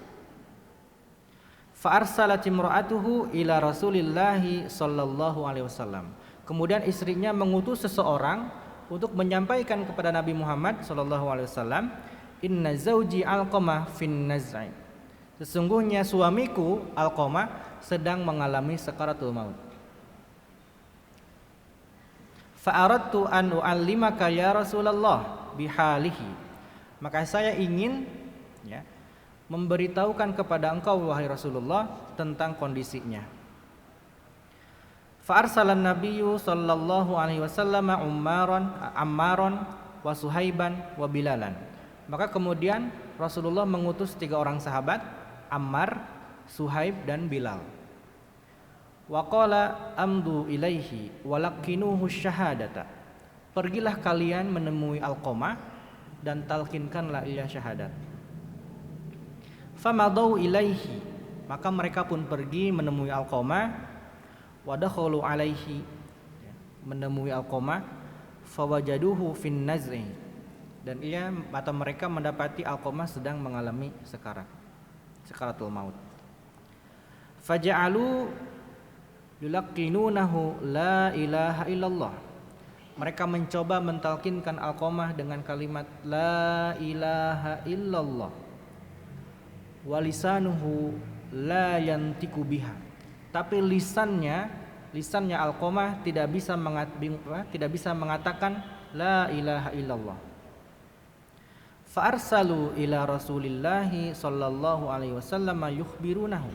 Fa arsalat imra'atuhu ila Rasulillahi sallallahu alaihi wasallam. Kemudian istrinya mengutus seseorang untuk menyampaikan kepada Nabi Muhammad sallallahu alaihi wasallam, inna zauji Alqamah fin naz'i. Sesungguhnya suamiku Alqamah sedang mengalami sakaratul maut. Fa aradtu an u'allimaka ya Rasulullah bihalihi. Maka saya ingin memberitahukan kepada engkau wahai Rasulullah tentang kondisinya. Fa arsalan nabiyyu sallallahu alaihi wasallam Ammaran wa Suhaiban wa Bilalan. Maka kemudian Rasulullah mengutus 3 orang sahabat, Ammar, Suhaib dan Bilal. Wa qala amdu ilaihi walakinuhu syahadata. Pergilah kalian menemui Alqamah dan talkinkanlah ia syahadat. Famadau ilaihi, maka mereka pun pergi menemui Alqamah. Wadakhalu alaihi, menemui Alqamah. Fawajaduhu fin naz'i, dan mereka mendapati Alqamah sedang mengalami sakaratul maut. Faja'alu yulaqinunahu la ilaha illallah. Mereka mencoba mentalkinkan Alqamah dengan kalimat la ilaha illallah. Walisanuhu la yantiku biha. Tapi lisannya Alqamah tidak bisa mengatakan la ilaha illallah. Fa arsalu ila Rasulillahi sallallahu alaihi wasallam yukhbirunahu.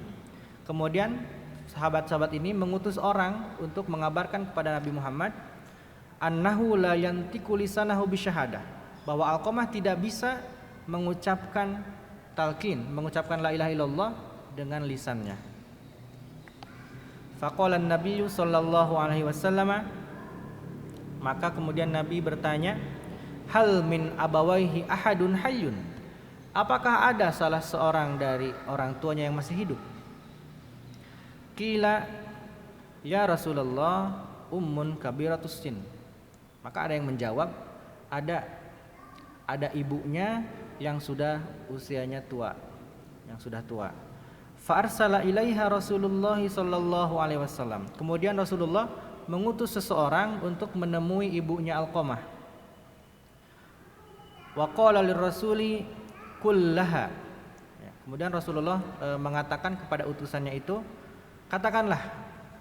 Kemudian sahabat-sahabat ini mengutus orang untuk mengabarkan kepada Nabi Muhammad annahu la yantiku lisanahu bisyahadah, bahwa Alqamah tidak bisa mengucapkan mengucapkan la ilaha illallah dengan lisannya. Faqala an-nabiyyu sallallahu alaihi wasallam, maka kemudian Nabi bertanya, hal min abawaihi ahadun hayyun, apakah ada salah seorang dari orang tuanya yang masih hidup? Qila ya Rasulullah ummun kabiratus sin. Maka ada yang menjawab, ada ibunya yang sudah usianya tua, Fa arsala ilaiha Rasulullah sallallahu alaihi wasallam. Kemudian Rasulullah mengutus seseorang untuk menemui ibunya Alqamah. Wa qala lirrasuli kullaha. Kemudian Rasulullah mengatakan kepada utusannya itu,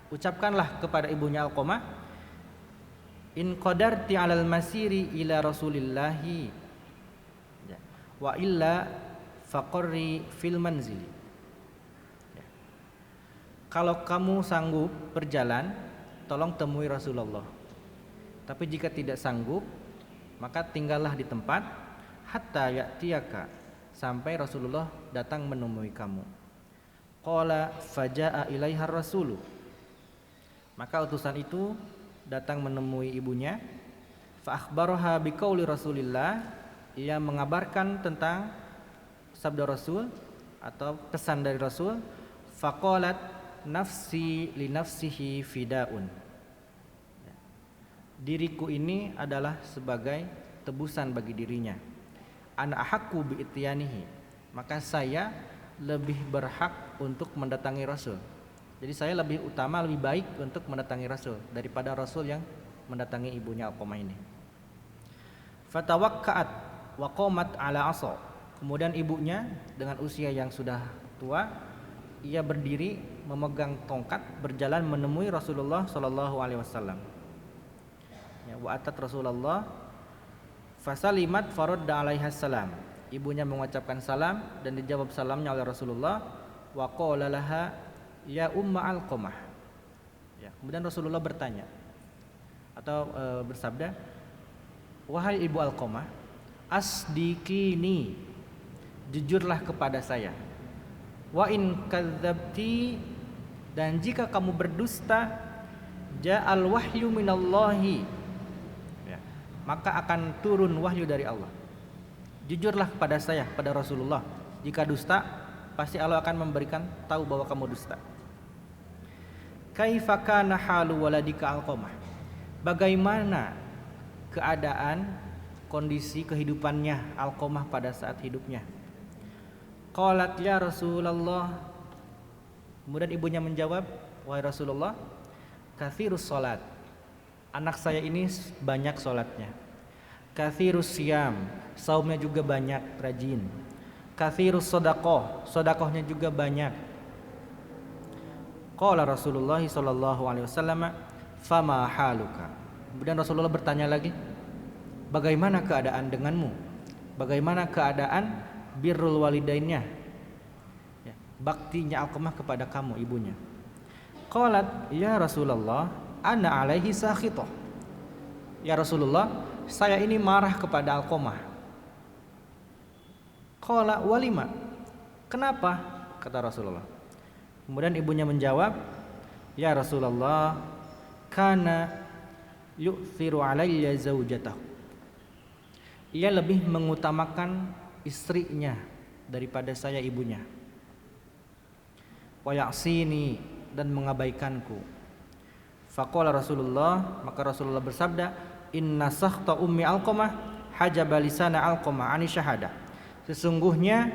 ucapkanlah kepada ibunya Alqamah, in qadarti 'alal masiri ila Rasulillahi wa illa faqarri fil manzili. Kalau kamu sanggup berjalan, tolong temui Rasulullah. Tapi jika tidak sanggup, maka tinggallah di tempat hatta ya'tiyaka, sampai Rasulullah datang menemui kamu. Qala faja'a ilaiha rasulu. Maka utusan itu datang menemui ibunya. Fa akhbaraha biqauli Rasulillah, ia mengabarkan tentang sabda Rasul atau pesan dari Rasul. Faqalat nafsi li nafsihi fidaun. Diriku ini adalah sebagai tebusan bagi dirinya. Ana ahaqqu bi ityanihi, maka saya lebih berhak untuk mendatangi Rasul. Jadi saya lebih utama, lebih baik untuk mendatangi Rasul daripada Rasul yang mendatangi ibunya Alqamah ini. Fatawakka'at wa qamat ala asa. Kemudian ibunya dengan usia yang sudah tua, ia berdiri memegang tongkat, berjalan menemui Rasulullah sallallahu alaihi wasallam. Wa atat Rasulullah fasalimat faradda alaiha salam. Ibunya mengucapkan salam dan dijawab salamnya oleh Rasulullah. Wa qala laha ya umma Alqamah. Kemudian Rasulullah bertanya atau bersabda, "Wahai ibu Alqamah, asdikini, jujurlah kepada saya. Wa in kadzabti, dan jika kamu berdusta, ja'al wahyu minallahi, ya, maka akan turun wahyu dari Allah. Jujurlah kepada saya, pada Rasulullah. Jika dusta, pasti Allah akan memberikan tahu bahwa kamu dusta." Kaifa kana halu waladika Alqamah, bagaimana keadaan kondisi kehidupannya Alqamah pada saat hidupnya? Qalat ya Rasulullah, kemudian ibunya menjawab, wahai Rasulullah, katsirus salat, anak saya ini banyak salatnya. Katsirus siyam, saumnya juga banyak, rajin. Katsirus sedekah, sedekahnya juga banyak. Qala Rasulullah sallallahu alaihi wasallam, fama haluka. Kemudian Rasulullah bertanya lagi, bagaimana keadaan denganmu? Bagaimana keadaan birrul walidainnya? Ya, baktinya Alqamah kepada kamu, ibunya. Qalat ya Rasulullah, ana alaihi sakhitah. Ya Rasulullah, saya ini marah kepada Alqamah. Qala walima, kenapa? Kata Rasulullah. Kemudian ibunya menjawab, ya Rasulullah, kana yu'thiru alayya zaujatahu. Ia lebih mengutamakan istrinya daripada saya, ibunya. Wa ya'sini, dan mengabaikanku. Faqala Rasulullah, maka Rasulullah bersabda, inna sakhta ummi Alqamah hajaba lisana Alqamah ani syahadah. Sesungguhnya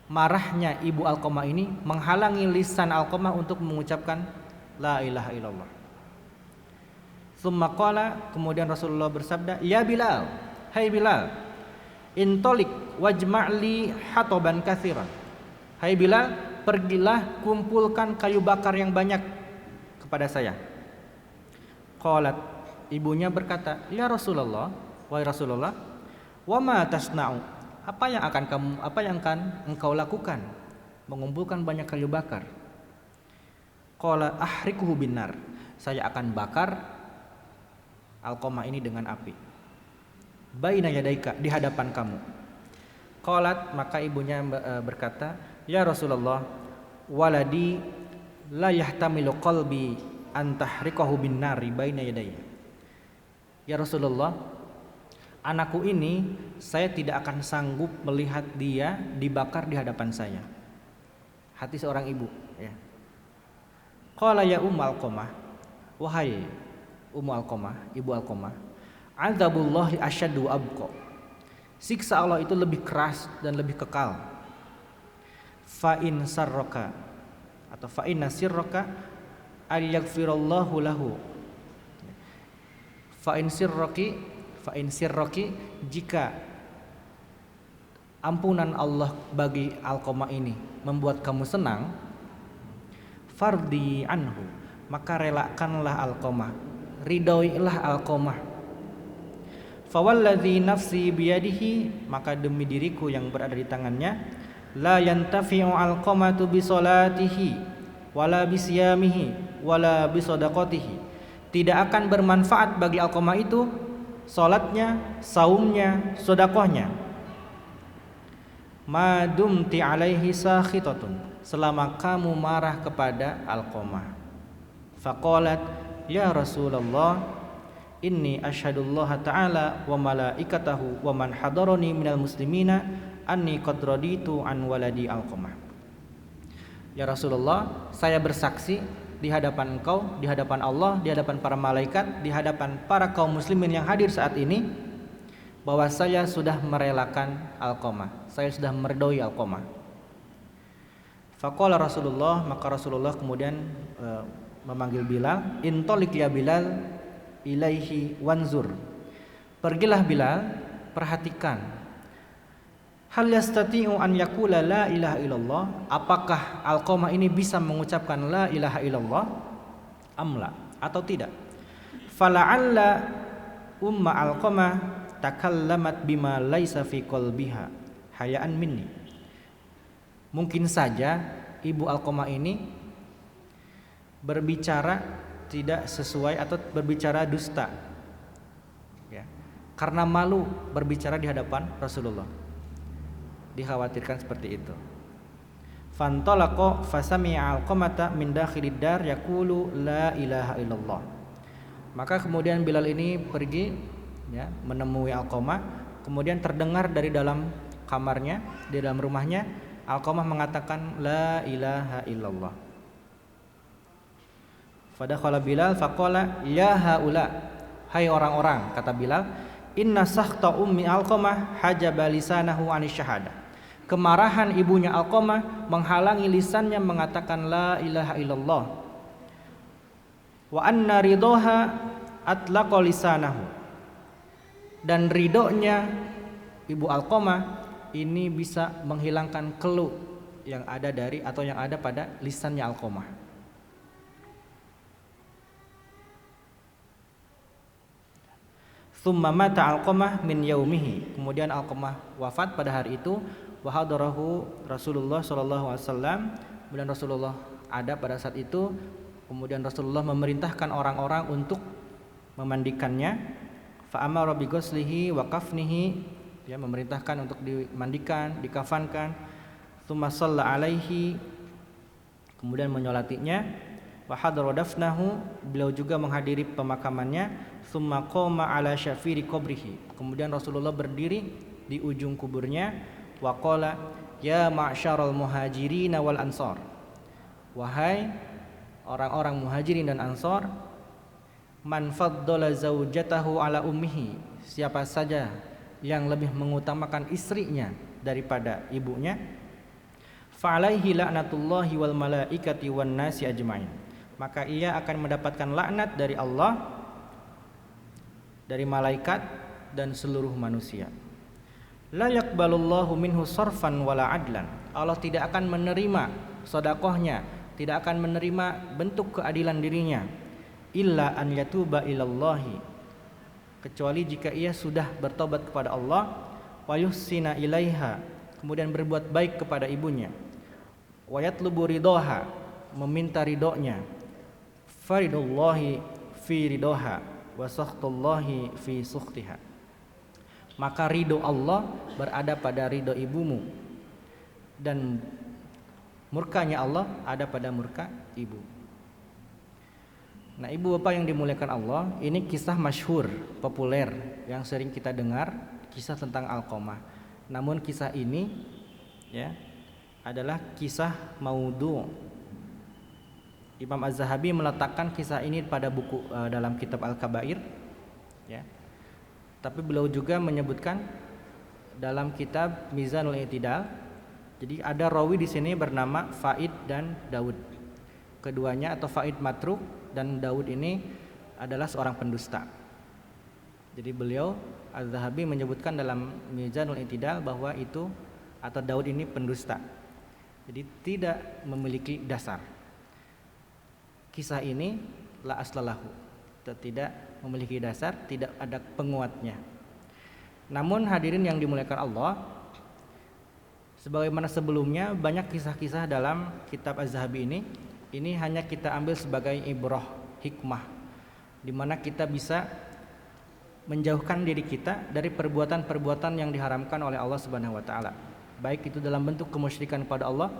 marahnya ibu Alqamah ini menghalangi lisan Alqamah untuk mengucapkan la ilaha illallah. Tsumma qala, kemudian Rasulullah bersabda, ya Bilal, hai Bilal, intolik wajma'li hatoban katsiran. Hai Bilal, pergilah kumpulkan kayu bakar yang banyak kepada saya. Qalat, ibunya berkata, ya Rasulullah, wahai Rasulullah, wa ma tasna'u, apa yang akan engkau lakukan? Mengumpulkan banyak kayu bakar. Qala ahrikuhu binar, saya akan bakar Alqamah ini dengan api. Baina yadaika, di hadapan kamu. Qalat, maka ibunya berkata, ya Rasulullah, waladi la yahtamilu qalbi an tahrikahu binnari baina yadayya. Ya Rasulullah, anakku ini saya tidak akan sanggup melihat dia dibakar di hadapan saya. Hati seorang ibu, ya. Qala ya Alqamah, wahai Alqamah, ibu Alqamah, azabullahi asyaddu abqa. Siksa Allah itu lebih keras dan lebih kekal. Fa in sarraka, atau fa inna sirraka ay yaghfirallahu lahu. Fa in sirraki, jika ampunan Allah bagi Alqamah ini membuat kamu senang, fardi anhu, maka relakanlah Alqamah, ridhoilah Alqamah. Fawalladzi nafsi biyadihi, maka demi diriku yang berada di tangannya, la yantafi'u Alqamatu bi salatihi wala bi siyamihi wala bi shadaqatihi. Tidak akan bermanfaat bagi Alqamah itu salatnya, saumnya, sedekahnya. Madumti alaihi sakhitatun, selama kamu marah kepada Alqamah. Faqalat ya Rasulullah, inni asyhadullaha ta'ala wa malaikatahu wa man hadarani minal muslimina anni qad raditu an waladi Alqamah. Ya Rasulullah, saya bersaksi di hadapan engkau, di hadapan Allah, di hadapan para malaikat, di hadapan para kaum muslimin yang hadir saat ini, bahwa saya sudah merelakan Alqamah, saya sudah meridhoi Alqamah. Faqala Rasulullah, maka Rasulullah kemudian memanggil Bilal, intolik ya Bilal ilaihi wanzur, pergilah Bilal, perhatikan, hal yastati'u an yaqula la ilaha illallah, apakah Alqamah ini bisa mengucapkan la ilaha illallah amla, atau tidak. Fala'alla umma Alqamah takallamat bima laisa fi qalbiha hayaan minni. Mungkin saja ibu Alqamah ini berbicara tidak sesuai atau berbicara dusta, ya, karena malu berbicara di hadapan Rasulullah. Dikhawatirkan seperti itu. Fantalaqa fasami'a Alqamata min dakhilid dar yaqulu la ilaha illallah. Maka kemudian Bilal ini pergi, ya, menemui Alqamah, kemudian terdengar dari dalam kamarnya, di dalam rumahnya, Alqamah mengatakan la ilaha illallah. Fadakhala Bilal faqala ya haula, hai orang-orang, kata Bilal, inna sakhta ummi Alqamah hajaba lisanahu anis syahadah. Kemarahan ibunya Alqamah menghalangi lisannya mengatakan la ilaha illallah. Wa anna ridaha atlaqa lisanahu. Dan ridhonya ibu Alqamah ini bisa menghilangkan keluh yang ada dari atau yang ada pada lisannya Alqamah. Tsumma mata Alqamah min yaumihi. Kemudian Alqamah wafat pada hari itu. Wa hadarahu Rasulullah sallallahu alaihi wasallam. Kemudian Rasulullah ada pada saat itu. Kemudian Rasulullah memerintahkan orang-orang untuk memandikannya. Fa amara bi ghuslihi wa kafnihi, ya, memerintahkan untuk dimandikan, dikafankan. Tsumma shalla alaihi, kemudian menyolatinya. Wa hadara dafnahu, beliau juga menghadiri pemakamannya. Tsumma qama ala syafiri qabrihi, kemudian Rasulullah berdiri di ujung kuburnya. Wa qala ya ma'syaral muhajirin wal ansar, wahai orang-orang muhajirin dan ansar, man faddala zaujatahu ala ummihi, siapa saja yang lebih mengutamakan istrinya daripada ibunya, fa alaihi la'natullahi wal malaikati wan nasi ajmain, maka ia akan mendapatkan laknat dari Allah, dari malaikat dan seluruh manusia. La yaqbalullahu minhu sarfan wala adlan, Allah tidak akan menerima sedekahnya, tidak akan menerima bentuk keadilan dirinya, illa an yatuba ilallahi, kecuali jika ia sudah bertobat kepada Allah, wa yuhsina ilaiha, kemudian berbuat baik kepada ibunya, wa yatlubu ridaha, meminta ridhonya, faridullahi fi ridaha wa sakhtullahi fi sukhtiha, maka ridho Allah berada pada ridho ibumu dan murkanya Allah ada pada murka ibu. Nah, ibu bapak yang dimuliakan Allah, ini kisah masyhur, populer yang sering kita dengar, kisah tentang Alqamah. Namun kisah ini, ya, adalah kisah maudhu. Imam Az-Zahabi meletakkan kisah ini pada buku dalam kitab Al-Kabair, ya. Tapi beliau juga menyebutkan dalam kitab Mizanul I'tidal. Jadi ada rawi di sini bernama Faid dan Daud. Keduanya atau Faid matruk dan Daud ini adalah seorang pendusta. Jadi beliau Az-Zahabi menyebutkan dalam Mizanul I'tidal bahwa itu atau Daud ini pendusta. Jadi tidak memiliki dasar. Kisah ini la aslalahu, tidak memiliki dasar, tidak ada penguatnya. Namun hadirin yang dimuliakan Allah, sebagaimana sebelumnya banyak kisah-kisah dalam kitab Az-Zahabi ini hanya kita ambil sebagai ibrah, hikmah, di mana kita bisa menjauhkan diri kita dari perbuatan-perbuatan yang diharamkan oleh Allah Subhanahu wa taala. Baik itu dalam bentuk kemusyrikan kepada Allah,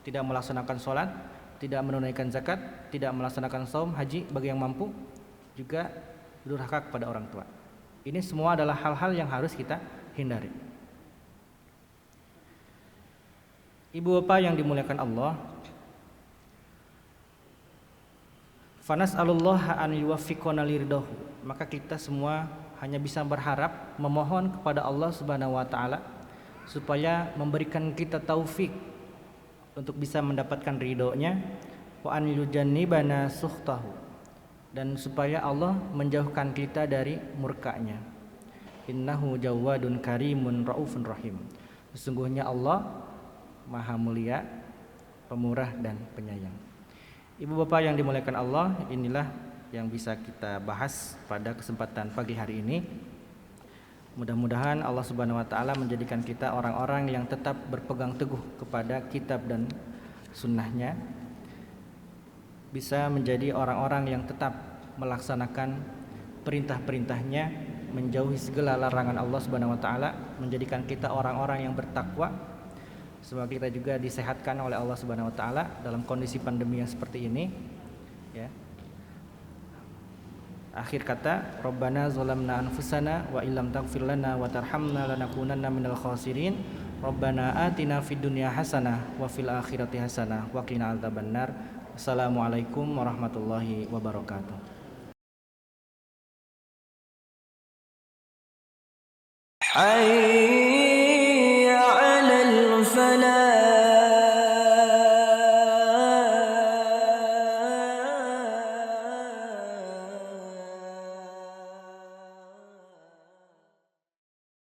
tidak melaksanakan sholat, tidak menunaikan zakat, tidak melaksanakan saum, haji bagi yang mampu, juga durhaka kepada orang tua. Ini semua adalah hal-hal yang harus kita hindari. Ibu bapak yang dimuliakan Allah, fanas'alullah an yuwaffiqana lirdahu, maka kita semua hanya bisa berharap, memohon kepada Allah Subhanahu wa taala supaya memberikan kita taufik untuk bisa mendapatkan ridhonya, wa an yujannibana sukhtahu, dan supaya Allah menjauhkan kita dari murkanya. Innahu jawadun karimun raufun rahim, sesungguhnya Allah Maha Mulia, Pemurah dan Penyayang. Ibu bapak yang dimuliakan Allah, inilah yang bisa kita bahas pada kesempatan pagi hari ini. Mudah-mudahan Allah Subhanahu wa taala menjadikan kita orang-orang yang tetap berpegang teguh kepada kitab dan sunnahnya, bisa menjadi orang-orang yang tetap melaksanakan perintah-perintahnya, menjauhi segala larangan Allah Subhanahu wa taala, menjadikan kita orang-orang yang bertakwa. Semoga kita juga disehatkan oleh Allah Subhanahu wa taala dalam kondisi pandemi yang seperti ini, ya. Akhir kata, Rabbana zalamna anfusana wa illam taghfir lana wa tarhamna lanakunanna minal khasirin. Rabbana atina fid dunya hasanah wa fil akhirati hasanah wa qina adzabannar. Assalamualaikum warahmatullahi wabarakatuh. حي